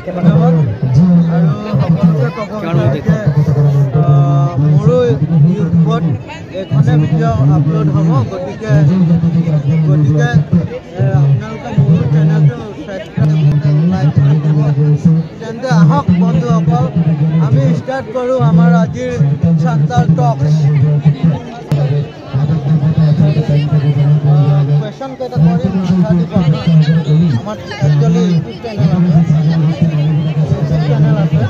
ধন্যবাদ আৰু সকলোকে ক'ব যে মোৰো ইউটিউবত এখনে ভিডিঅ' আপলোড হ'ব গতিকে আপোনালোকে মোৰো চেনেলটো লাইক কৰিব তেন্তে আহক বন্ধুসকল আমি ষ্টাৰ্ট কৰোঁ আমাৰ আজিৰ চান্তাল টক্স question কেইটা কৰিম আমাৰ একচুয়ালি ইউটিউব চ্যানেল আছে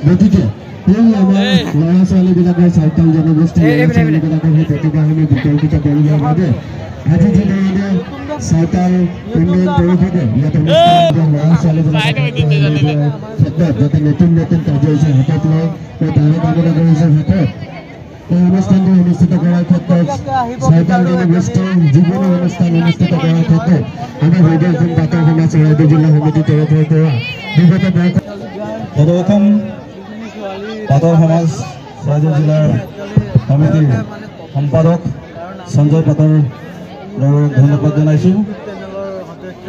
গতিকে এই আমাৰ ল'ৰা ছোৱালীবিলাকৰ চাইকেল জনগোষ্ঠী বিলাকৰ সেই প্ৰতিভাসমূহ বিকশিত কৰিবৰ বাবে আজি যিদৰে চাইকেল উন্নয়ন কৰি থাকে ইয়াতে ল'ৰা ছোৱালীবিলাকৰ ক্ষেত্ৰত যাতে নতুন নতুন কাৰ্যসূচী হাতত লয় তাৰে কামনা কৰিছে হাতত এই অনুষ্ঠানটো অনুষ্ঠিত কৰাৰ ক্ষেত্ৰত চাইকেল জনগোষ্ঠীৰ যিকোনো অনুষ্ঠান অনুষ্ঠিত কৰাৰ ক্ষেত্ৰত আমি হৃদয়খন বাটৰ সমাজ চৰাইদেউ জিলা সমিতিৰ তৰফৰ পৰা বিগত সদৌ পাটৰ সমাজ চৰাইদেউ জিলাৰ সমিতিৰ সম্পাদক সঞ্জয় পাটৰ ধন্যবাদ জনাইছোঁ।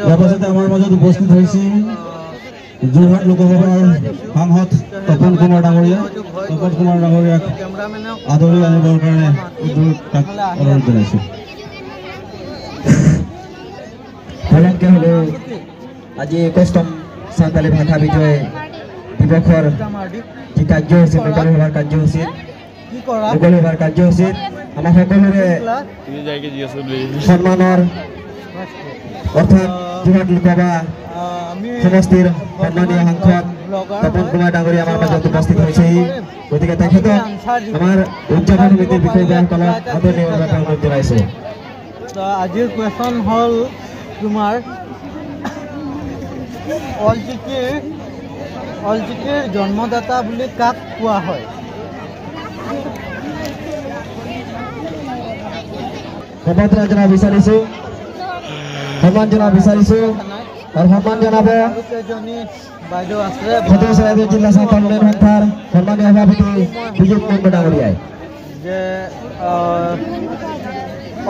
ইয়াৰ পাছতে আমাৰ মাজত উপস্থিত হৈছে যোৰহাট লোকসভাৰ সাংসদ তপন কুমাৰ ডাঙৰীয়া আদৰি আনিবৰ কাৰণে অনুৰোধ জনাইছোঁ। আজি 21ম সাঁওতালি ভাষা বিজয় দিৱসৰ যি কাৰ্যসূচী মুকলি হোৱাৰ কাৰ্যসূচীত আমাৰ সকলোৰে সন্মানৰ অৰ্থাৎ যোৰহাট লোকসভা সমষ্টিৰ সন্মানীয় সাংসদ তপন কুমাৰ ডাঙৰীয়া আমাৰ মাজত উপস্থিত হৈছেহি গতিকে তেখেতক আমাৰ উদযাপন সমিতিৰ বিষয়ববীয়াসকলক আদৰণি অনুৰোধ জনাইছোঁ। আজিৰ কুৱেশ্যন হ'ল তোমাৰ অলজিকিৰ জন্মদাতা বুলি কাক কোৱা হয়? সন্মান জনাব বিচাৰিছোঁ আৰু সন্মান জনাব বাইদেউ আছে চৰাইদেউ জিলা চাইকেল উন্নয়ন সন্থাৰ সন্মানীয় সভাপতি বিজয় কুমাৰ ডাঙৰীয়াই যে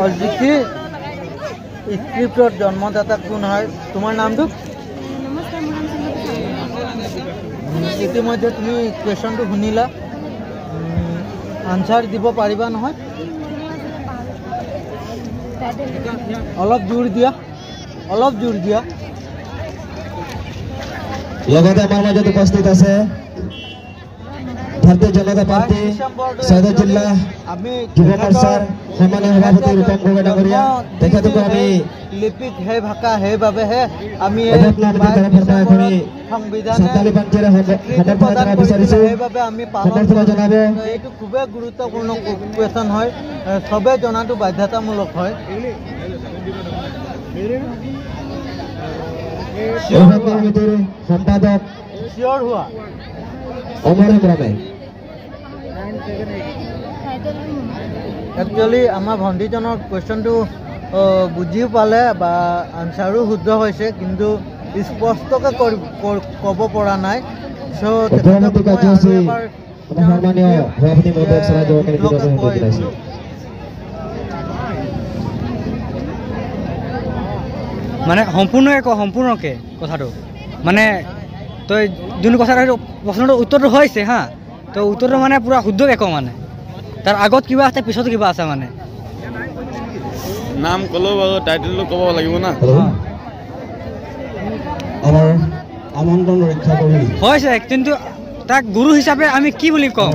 অলজিকিৰ স্ক্ৰিপ্টৰ জন্মদাতা কোন হয়? তোমাৰ নামটো? ইতিমধ্যে তুমি কুৱেশ্যনটো শুনিলা, আনচাৰ দিব পাৰিবা নহয়? অলপ জোৰ দিয়া লগতে আমাৰ মাজত উপস্থিত আছে ভাৰতীয় জনতা পাৰ্টি চৰাইদেউ জিলা যুৱ মৰ্চাৰ সন্মানীয় সভাপতি ৰূপম গগৈ ডাঙৰীয়া তেখেতকো আমি লিপিত সেই ভাষা সেইবাবেহে আমি সেইবাবে আমি জনাব এইটো খুবেই গুৰুত্বপূৰ্ণ কুৱেশ্যন হয়, চবেই জনাটো বাধ্যতামূলক হয়। সম্পাদক চিয়ৰ হোৱা একচুৱেলি আমাৰ ভণ্টিজনৰ কুৱেশ্যনটো বুজিও পালে বা আনচাৰো শুদ্ধ হৈছে কিন্তু স্পষ্টকৈ ক'ব পৰা নাই। মানে সম্পূৰ্ণকে কথাটো মানে তই যোন কথাটো প্ৰশ্নটো উত্তৰটো হৈছে হা তো উত্তৰটো মানে পুৰা শুদ্ধকৈ কওঁ মানে তাৰ আগত কিবা আছে পিছতো কিবা আছে মানে নাম ক'লেও বাৰু টাইটেলটো ক'ব লাগিব না। আমাৰ আমন্ত্ৰণ ৰক্ষা কৰি হৈছে কিন্তু তাক গুৰু হিচাপে আমি কি বুলি কওঁ?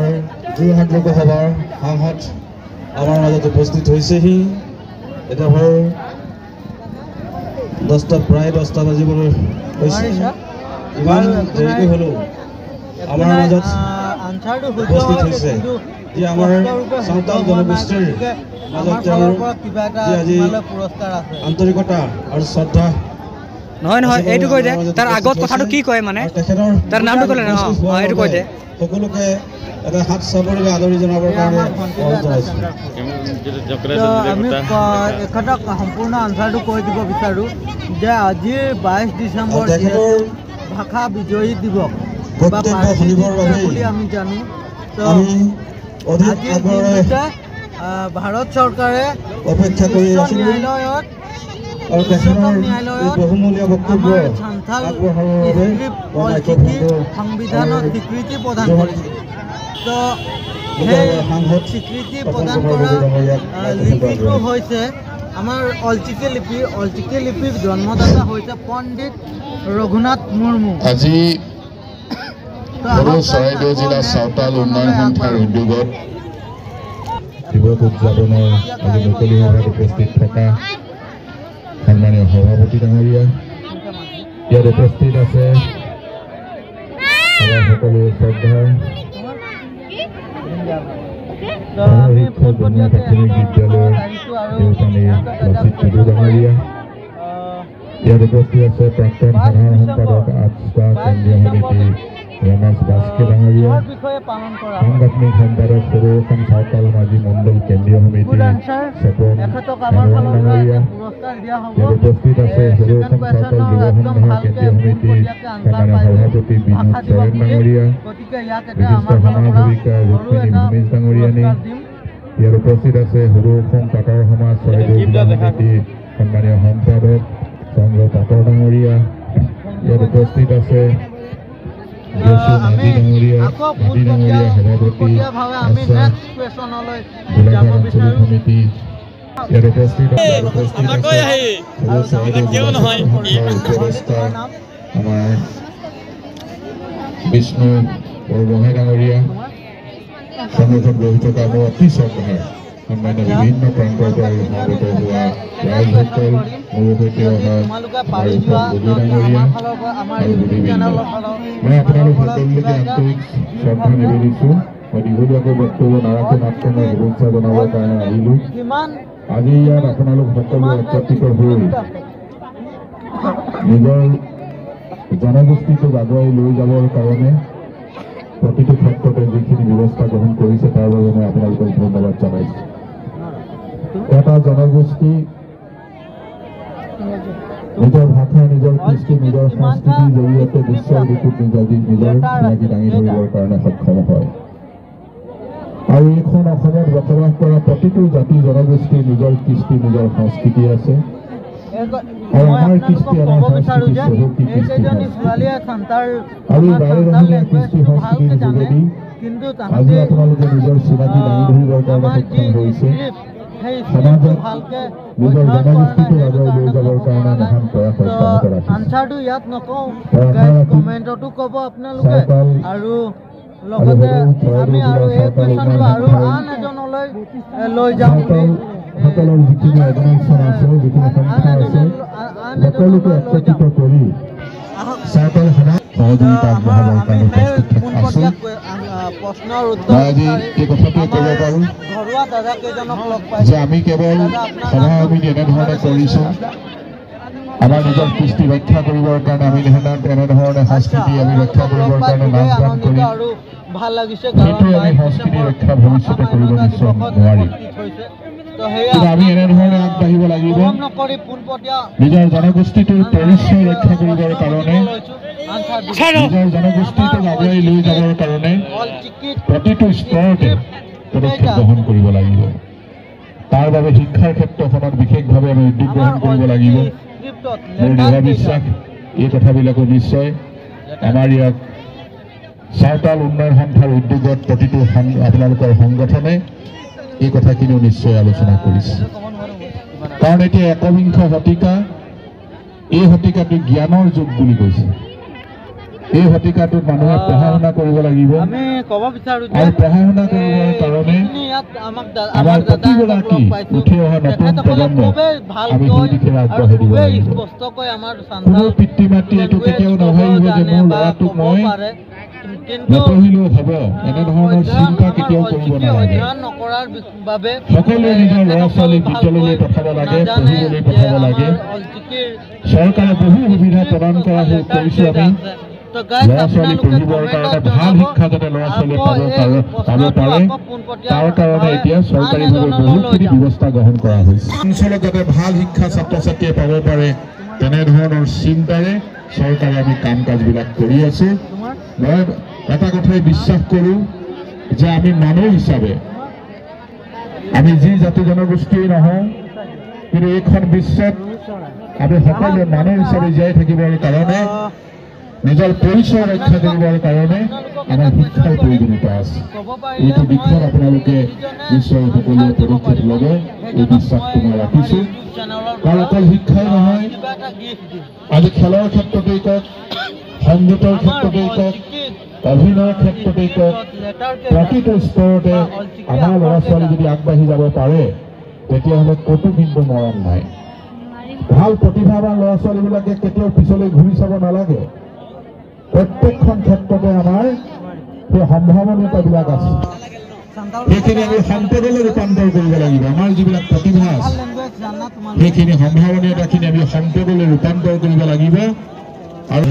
যোৰহাট লোকসভাৰ সাংসদ আমাৰ মাজত উপস্থিত হৈছেহি। এতিয়া বাৰু প্ৰায় 10টা বাজিবলৈ হৈছে। ইমান দেৰিকৈ হ'লেও আমাৰ মাজত উপস্থিত হৈছে যি আমাৰ চাওতাল জনগোষ্ঠীৰ মাজত তেওঁৰ যি আজি আন্তৰিকতা আৰু শ্ৰদ্ধা নহয় এইটো কৈ দে তাৰ আগত কথাটো কি কয় মানে তাৰ নামটো ক'লে না এইটো কৈ দে সকলোকে এটা হাত চাপৰিৰে আদৰি জনাবৰ কাৰণে আমি এখেতক সম্পূৰ্ণ আনচাৰটো কৈ দিব বিচাৰোঁ যে আজিৰ 22 ডিচেম্বৰ ভাষা বিজয়ী দিৱস বুলি আমি জানো। ভাৰত চৰকাৰে অপেক্ষা কৰি ন্যায়ালয়ত আৰু উচ্চতম তেখেতৰ এই ন্যায়ালয়ত বহুমূলীয়া বক্তব্য আমাৰ সান্থাল আগবঢ়াবৰ বাবে স্ক্ৰিপ্ট অলচিকি সংবিধানৰ স্বীকৃতি প্ৰদান কৰিছে তো সেই স্বীকৃতি প্ৰদান কৰা লিপিটো হৈছে আমাৰ অলচিকি লিপিৰ জন্মদাতা হৈছে পণ্ডিত ৰঘুনাথ মুৰ্মু। আজি সৰু চৰাইদেউ জিলা চাওতাল উন্নয়ন সন্থাৰ উদ্যোগত দিৱস উদযাপনৰ আজি মুকলি সভাত উপস্থিত থকা সন্মানীয় সভাপতি ডাঙৰীয়া, ইয়াত উপস্থিত আছে আমাৰ সকলো শ্ৰদ্ধাৰ শিক্ষক জনীয়া প্ৰাথমিক বিদ্যালয়ৰ দেউতানী লচিত টুডু ডাঙৰীয়া, ইয়াত উপস্থিত আছে প্ৰাক্তন সাধাৰণ সম্পাদক আজকা কেন্দ্ৰীয় সমিতি ৰমেশ বাস্কে ডাঙৰীয়া, সাংগঠনিক সম্পাদক সৰু অসম চাওতাল মাঝি মণ্ডল কেন্দ্ৰীয় সমিতি চেপন ডাঙৰীয়া, ইয়াত উপস্থিত আছে সৰু অসম চাওতাল যুৱ সংঘৰ কেন্দ্ৰীয় সমিতিৰ সন্মানীয় সভাপতি বিনোদ চৰেণ ডাঙৰীয়া, বিশিষ্ট সমাজ সেৱিকা ৰুক্মিণী ভূমিজ ডাঙৰীয়ানী, ইয়াত উপস্থিত আছে সৰু অসম তাঁতৰ সমাজ চৰাইদেউ জিলা সমিতিৰ সন্মানীয় সম্পাদক চন্দ্ৰ তাঁতৰ ডাঙৰীয়া, ইয়াত উপস্থিত আছে আমি আকৌ সভাপতি গোলাঘাট আঞ্চলিক সমিতি, ইয়াত উপস্থিত উপদেষ্টা আমাৰ বিষ্ণু বৰগোহাঁই ডাঙৰীয়া, সন্মুখত বহি থকা মোৰ অতি শ্ৰদ্ধাৰ সন্মান্য বিভিন্ন প্ৰান্তৰ পৰা সমাগত হোৱা ৰাইজসকল, মোৰ সৈতে অহা আমাৰ বলি ডাঙৰীয়া আৰু বুদ্ধিবৃন্দ, মই আপোনালোক সকলোকে আন্তৰিক শ্ৰদ্ধা নিবেদিছোঁ। মই দীঘলীয়াকৈ বক্তব্য নাৰাখি মাত্ৰ মই শুভেচ্ছা জনাবৰ কাৰণে আহিলোঁ। আজি ইয়াত আপোনালোক সকলো একত্ৰিত হৈ নিজৰ জনগোষ্ঠীটোক আগুৱাই লৈ যাবৰ কাৰণে প্ৰতিটো ক্ষেত্ৰতে যিখিনি ব্যৱস্থা গ্ৰহণ কৰিছে তাৰ বাবে মই আপোনালোকক ধন্যবাদ জনাইছোঁ। এটা জনগোষ্ঠী নিজৰ ভাষা, নিজৰ কৃষ্টি, নিজৰ সংস্কৃতিৰ জৰিয়তে বিশ্বৰ বুকুত নিজৰ চিনাকি দাঙি ধৰিবৰ কাৰণে সক্ষম হয়। আৰু এইখন অসমত বসবাস কৰা প্ৰতিটো জাতি জনগোষ্ঠীৰ নিজৰ কৃষ্টি, নিজৰ সংস্কৃতি আছে। আৰু আমাৰ কৃষ্টি, আমাৰ সংস্কৃতি চহকী কৃষ্টি আৰু বাৰেৰহণীয়া কৃষ্টি সংস্কৃতিৰ যোগেদি আজি আপোনালোকে নিজৰ চিনাকি দাঙি ধৰিবৰ কাৰণে সক্ষম হৈছে। সমাজত নিজৰ জনগোষ্ঠীটো আগুৱাই লৈ যাবৰ কাৰণে মহান প্ৰয়াস অব্যাহত ৰাখিছে। সকলৰ যিখিনি অৰ্গেনাইজেশ্যন আছে, যিখিনি সংস্থা আছে, সকলোকে একত্ৰিত কৰি চাওতাল সমাজ সহযোগিতা আগবঢ়াবৰ কাৰণে প্ৰস্তুত আছোঁ। মই আজি এই কথাটোৱে ক'ব পাৰোঁ যে আমি কেৱল সভা সমিতি এনেধৰণে কৰিছোঁ আমাৰ নিজৰ কৃষ্টি ৰক্ষা কৰিবৰ কাৰণে, আমি এনেধৰণে সংস্কৃতি আমি ৰক্ষা কৰিবৰ কাৰণে নাচ গান কৰি সেইটোৱে আমি সংস্কৃতি ৰক্ষা ভৱিষ্যতে কৰিব নিশ্চয় নোৱাৰিম। কিন্তু আমি এনেধৰণে আগবাঢ়িব লাগিব নিজৰ জনগোষ্ঠীটোৰ পৰিচয় ৰক্ষা কৰিবৰ কাৰণে, নিজৰ জনগোষ্ঠীটোক আগুৱাই লৈ যাবৰ কাৰণে প্ৰতিটো স্তৰতে পদক্ষেপ গ্ৰহণ কৰিব লাগিব। তাৰ বাবে শিক্ষাৰ ক্ষেত্ৰখনত বিশেষভাৱে আমি উদ্যোগ গ্ৰহণ কৰিব লাগিব। মোৰ দৃঢ় বিশ্বাস এই কথাবিলাকো নিশ্চয় আমাৰ ইয়াত চাওতাল উন্নয়ন সন্থাৰ উদ্যোগত প্ৰতিটো আপোনালোকৰ সংগঠনে এই কথাখিনিও নিশ্চয় আলোচনা কৰিছে। কাৰণ এতিয়া একবিংশ শতিকা, এই শতিকাটো জ্ঞানৰ যুগ বুলি কৈছে। এই শতিকাটোত মানুহে পঢ়া শুনা কৰিব লাগিব আৰু পঢ়া শুনা কৰিবৰ কাৰণে আমাৰ প্ৰতিগৰাকী উঠি অহা নতুন প্ৰজন্মক আমি সেই দিশে আগবঢ়াই দিব লাগিব। কোনো পিতৃ মাতৃ এইটো কেতিয়াও নাভাবিব যে মোৰ ল'ৰাটোক মই নপঢ়িলেও হ'ব, এনেধৰণৰ চিন্তা কেতিয়াও কৰিব নালাগে। সকলোৱে নিজৰ ল'ৰা ছোৱালীক বিদ্যালয়লৈ পঠাব লাগে, পঢ়িবলৈ পঠাব লাগে। চৰকাৰে বহু সুবিধা প্ৰদান কৰিছোঁ আমি ল'ৰা ছোৱালী পঢ়িবৰ কাৰণে, ভাল শিক্ষা যাতে ল'ৰা ছোৱালীয়ে পাব পাৰে তাৰ কাৰণে এতিয়া চৰকাৰীভাৱে বহুতখিনি ব্যৱস্থা গ্ৰহণ কৰা হৈছে। অঞ্চলত যাতে ভাল শিক্ষা ছাত্ৰ ছাত্ৰীয়ে পাব পাৰে তেনেধৰণৰ চিন্তাৰে চৰকাৰে আমি কাম কাজবিলাক কৰি আছোঁ। মই এটা কথাই বিশ্বাস কৰোঁ যে আমি মানুহ হিচাপে আমি যি জাতি জনগোষ্ঠীয়ে নহওঁ, কিন্তু এইখন বিশ্বত আমি সকলোৱে মানুহ হিচাপে জীয়াই থাকিবৰ কাৰণে নিজৰ পৰিচয় ৰক্ষা কৰিবৰ কাৰণে আমাৰ শিক্ষাৰ প্ৰয়োজনীয়তা আছে। এইটো দিশত আপোনালোকে নিশ্চয় সকলোৱে পদক্ষেপ ল'ব, এই বিশ্বাসটো মই ৰাখিছোঁ। কাৰণ অকল শিক্ষাই নহয়, আজি খেলৰ ক্ষেত্ৰতেই কওক, সংগীতৰ ক্ষেত্ৰতেই কওক, অভিনয়ৰ ক্ষেত্ৰতেই কওক, প্ৰতিটো স্তৰতে আমাৰ ল'ৰা ছোৱালী যদি আগবাঢ়ি যাব পাৰে তেতিয়াহ'লে ক'তো কিন্তু মৰণ নাই। ভাল প্ৰতিভাৱান ল'ৰা ছোৱালীবিলাকে কেতিয়াও পিছলৈ ঘূৰি চাব নালাগে। প্ৰত্যেকখন ক্ষেত্ৰতে আমাৰ সেই সম্ভাৱনীয়তাবিলাক আছে, সেইখিনি আমি সম্পদলৈ ৰূপান্তৰ কৰিব লাগিব। আমাৰ যিবিলাক প্ৰতিভা আছে সেইখিনি সম্ভাৱনীয়তাখিনি আমি সম্পদলৈ ৰূপান্তৰ কৰিব লাগিব। আৰু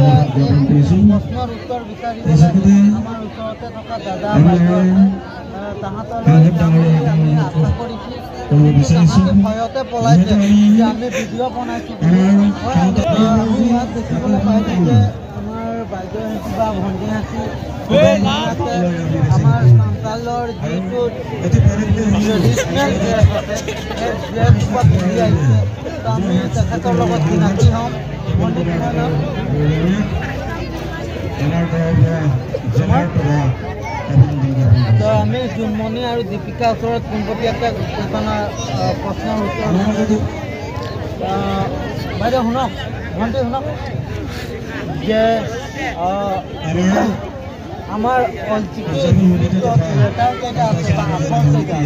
আমাৰ সঞ্চালৰ যিটো ট্ৰেডিশ্যনেল ড্ৰেছ আছে সেই ড্ৰেছবিলাক পিন্ধি আহিছে। তো আমি তেখেতৰ লগত চিনাকি হ'ম। তো আমি জুনমণি আৰু দীপিকাৰ ওচৰত পোনপটীয়াকৈ প্ৰশ্নৰ উত্তৰ বাইদেউ শুনক, ভণ্টি শুনক যে আমাৰ লেটাৰ কেইটা আছে বা আখৰ কেইটা?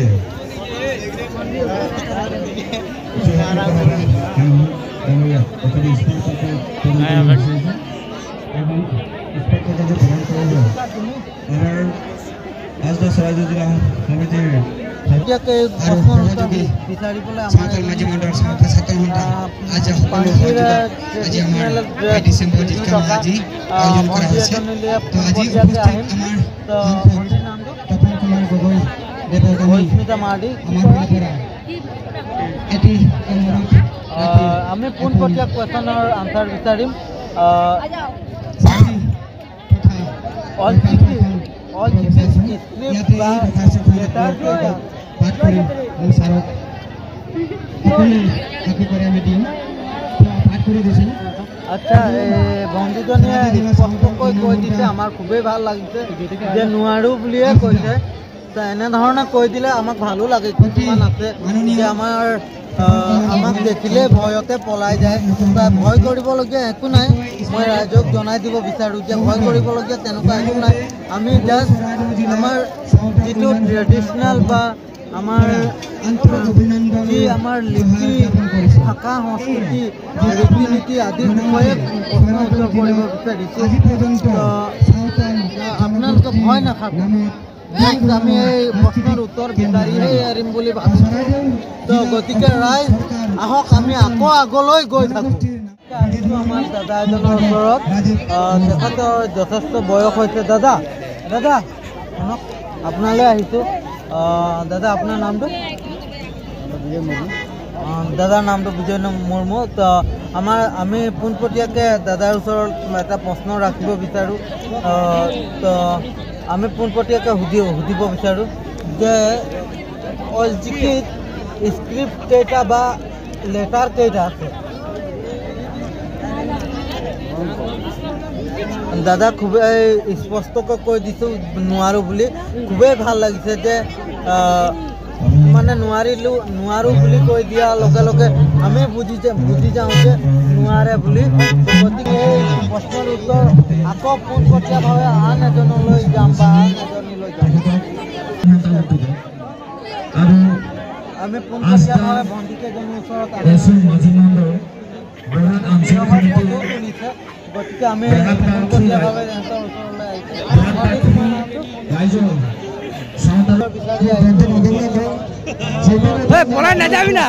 আমি পোনপটীয়া কুৱেশ্যনৰ আনচাৰ বিচাৰিম। আচ্ছা, বন্ধুজনীয়ে স্পষ্টকৈ কৈ দিছে, আমাৰ খুবেই ভাল লাগিছে যে নোৱাৰোঁ বুলিয়ে কৈছে। এনেধৰণে কৈ দিলে আমাক ভালো লাগে। কিছুমান আছে যে আমাক দেখিলে ভয়তে পলাই যায়। ভয় কৰিবলগীয়া একো নাই। মই ৰাইজক জনাই দিব বিচাৰোঁ যে ভয় কৰিবলগীয়া তেনেকুৱা একো নাই। আমি জাষ্ট আমাৰ যিটো ট্ৰেডিশ্যনেল বা আমাৰ যি আমাৰ লিপি ভাষা সংস্কৃতি ৰীতি নীতি আদিৰ বিষয়ে প্ৰশ্ন উত্তৰ কৰিব বিচাৰিছোঁ। আপোনালোকে ভয় নাখাব। আমি এই প্ৰশ্নৰ উত্তৰ বিচাৰিহে এৰিম বুলি ভাবিছোঁ। তো গতিকে ৰাইজ আহক, আমি আকৌ আগলৈ গৈ থাকোঁ। আহিছোঁ আমাৰ দাদা এজনৰ ওচৰত। তেখেতৰ যথেষ্ট বয়স হৈছে। দাদা শুনক, আপোনালৈ আহিছোঁ। দাদা আপোনাৰ নামটো? দাদাৰ নামটো বিজয় মুৰ্মু। তো আমি পোনপটীয়াকৈ দাদাৰ ওচৰত এটা প্ৰশ্ন ৰাখিব বিচাৰোঁ। তো আমি পোনপটীয়াকৈ সুধিব বিচাৰোঁ যে অলচিকিত স্ক্ৰিপ্ট কেইটা বা লেটাৰ কেইটা আছে? দাদা খুবেই স্পষ্টকৈ কৈ দিছোঁ নোৱাৰোঁ বুলি। খুবেই ভাল লাগিছে যে মানে নোৱাৰোঁ বুলি কৈ দিয়াৰ লগে লগে আমি বুজি যাওঁ যে নোৱাৰে বুলি। গতিকে এই প্ৰশ্নৰ উত্তৰ আকৌ পোনপটীয়াভাৱে আন এজনলৈ যাম বা আন এজনীলৈ যাম। আমি পোনপটীয়াভাৱে ভণ্টিকেইজনীৰ ওচৰত শুনিছে। গতিকে আমি পোনপটীয়াভাৱে সিহঁতৰ ওচৰলৈ আহিছোঁ। পলাই নাযাবি না।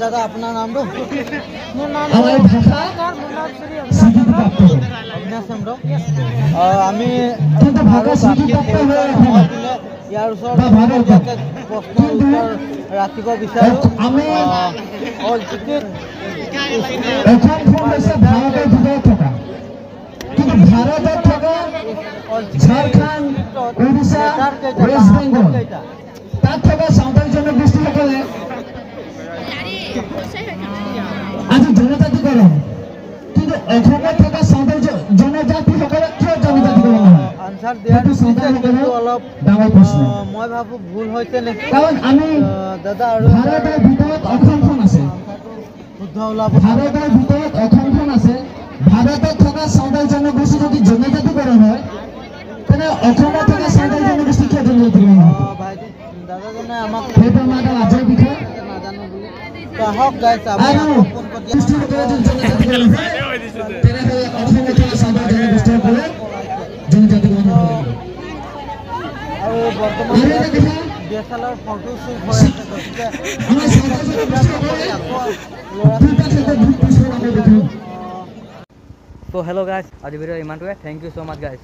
দাদা আপোনাৰ নামটো মোৰ নাম আমাৰ এই ভাষা স্বীকৃতিপ্ৰাপ্ত হ'ল। অবিনাশ চন্দ্ৰ আমি কিন্তু ভাষা স্বীকৃতিপ্ৰাপ্ত হৈ ইয়াৰ ওচৰত বা ভাৰতৰ প্ৰশ্নৰ উত্তৰ ৰাখিব বিচাৰোঁ আমি টিকেট অসমখন হৈছে ভাৰতৰ ভিতৰত থকা, কিন্তু ভাৰতত থকা ঝাৰখণ্ড, উৰিষ্যা, ৱেষ্ট বেংগল তাত থকা চাওতাল জনগোষ্ঠীসকলে আজি জনজাতিকৰণ, কিন্তু অসমত থকা চাওতাল জনজাতিসকলে কিয় জনজাতিকৰণ নহয়? আনচাৰ দিয়াৰ কিন্তু অলপ ডাঙৰ প্ৰশ্ন। মই ভাবোঁ ভুল হৈছে নেকি কাৰণ আমি দাদা আৰু ভাৰতৰ ভিতৰত অসমখন আছে, শুদ্ধ ওলাব ভাৰতৰ ভিতৰত অসমখন আছে। ভাৰতত থকা চাওতাল জনগোষ্ঠী যদি জনজাতিকৰণ হয়, তেনে অসমত থকা চাওতাল জনগোষ্ঠী কিয় জনজাতিকৰণ হ'ব? ভাইটি দাদাজনে আমাক সেইটো আমাৰ এটা লাজৰ বিষয়। নাজানো বুলি আহক গাইছ আমি আৰু আকৌ পোনপটীয়া গোষ্ঠীসকলে যদি জনজাতিকৰণ হয়, তেনেহ'লে অসমত থকা চাওতাল জনগোষ্ঠীসকলে জনজাতিকৰণ হ'ব লাগিব। আৰু বৰ্তমান আৰু এটা কথা, DSLR ফটো শ্বুট হৈ আছে গতিকে আমাৰ চাওতাল জনগোষ্ঠীসকলে আকৌ ল'ৰা দুটা ক্ষেত্ৰত বহুত পিছপৰা আমি দেখোঁ। চ' হেল্ল' গাইজ, আজি ভিডিঅ' ইমানটোৱে। Thank you so' much guys.